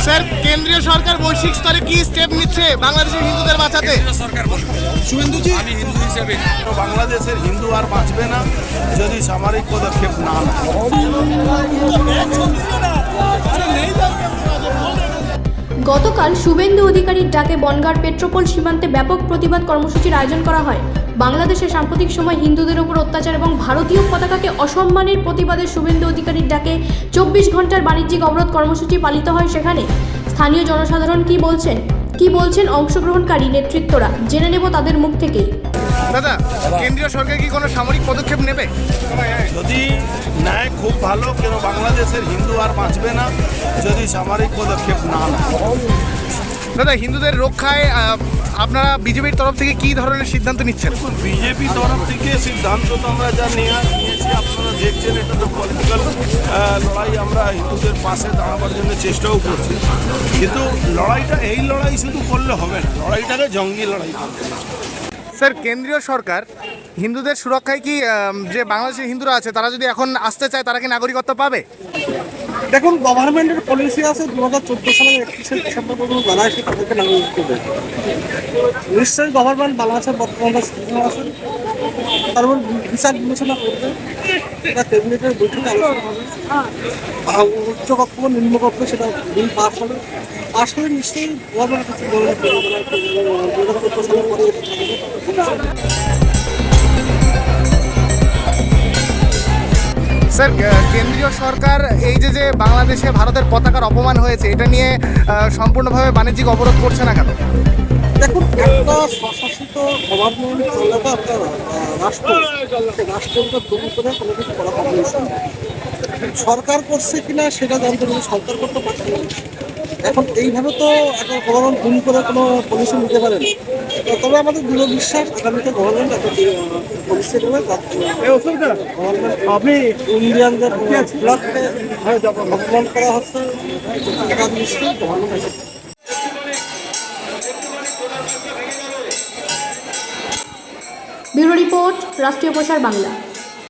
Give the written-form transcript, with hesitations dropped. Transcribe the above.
Sir, কেন্দ্রীয় সরকার বৈশ্বিক স্তরে কি স্টেপ নিচ্ছে বাংলাদেশের হিন্দুদের বাঁচাতে? সরকার বলবো শুভেন্দুজি, আমি হিন্দু হিসেবে বাংলাদেশের হিন্দু আর বাঁচবে না যদি সামরিক পদক্ষেপ না নেয়। গতকাল শুভেন্দু অধিকারীর ডাকে বনগাঁ পেট্রোপোল সীমান্তে ব্যাপক প্রতিবাদ কর্মসূচির আয়োজন করা হয়। বাংলাদেশে সাম্প্রতিক সময় হিন্দুদের উপর অত্যাচার এবং ভারতীয় পতাকাকে অসম্মানের প্রতিবাদে শুভেন্দু অধিকারীর ডাকে 24 ঘন্টার বাণিজ্যিক অবরোধ কর্মসূচি পালিত হয়। সেখানে স্থানীয় জনসাধারণ কি বলছেন অংশগ্রহণকারী নেতৃত্বরা, জেনে নেব তাদের মুখ থেকেই। দাদা, কেন্দ্রীয় সরকার কি কোনো সামরিক পদক্ষেপ নেবে? যদি নেয় খুব ভালো, কেন বাংলাদেশের হিন্দু আর বাঁচবে না যদি সামরিক পদক্ষেপ না নেয়। দাদা, হিন্দুদের রক্ষায় আপনারা বিজেপির তরফ থেকে কি ধরনের সিদ্ধান্ত নিচ্ছেন? বিজেপি তরফ থেকে সিদ্ধান্ত তো আমরা যা নিয়েছি আপনারা দেখছেন, এটা তো পলিটিক্যাল লড়াই। আমরা হিন্দুদের পাশে দাঁড়াবার জন্য চেষ্টাও করছি, কিন্তু এই লড়াই শুধু করলে হবে না, লড়াইটাকে জঙ্গি লড়াই করতে হবে। স্যার, কেন্দ্রীয় সরকার হিন্দুদের সুরক্ষায় কি যে বাংলাদেশের হিন্দুরা আছে তারা যদি এখন আসতে চায় তারা কি নাগরিকত্ব পাবে? দেখুন, গভর্নমেন্টের পলিসি আছে 2014 সালের 31শে ডিসেম্বর পর্যন্ত যারা এসে তাদেরকে নাগরিকত্ব দেবে। নিশ্চয়ই গভর্নমেন্ট বাংলাদেশের বর্তমান সিস্টেম আছে, তারপর বিচার বিবেচনা করবে। এটা ক্যাবিনেটের বৈঠকে আলোচনা হবে, উচ্চকক্ষ নিম্নকক্ষ সেটা বিল পাস হলে নিশ্চয়ই গভর্নমেন্ট কিছু বলবে। 2014 সালের পরে স্যার, কেন্দ্রীয় সরকার এই যে বাংলাদেশে ভারতের পতাকার অপমান হয়েছে এটা নিয়ে সম্পূর্ণভাবে বাণিজ্যিক অবরোধ করছে না কেন? দেখুন, একটা স্বশাসিত গভর্নমেন্ট চলে তো একটা রাষ্ট্র, রাষ্ট্রকে তৈরি করে কোনো কিছু করা পারমিশন সরকার করছে কিনা সেটা জানতে গেলে সরকার করতে পারছে না। এখন এইভাবে তো একটা গভর্নমেন্ট ভুল করে কোনো পলিসি নিতে পারে না। তবে আমাদের দৃঢ় বিশ্বাস আগামীতে গভর্নমেন্ট একটা পলিসি নেবে, আপনি ইন্ডিয়ানদের ফ্ল্যাগকে অপমান করা হচ্ছে, এটা নিশ্চয়ই গভর্নমেন্ট। ব্যুরো রিপোর্ট, রাষ্ট্রীয় প্রসার বাংলা।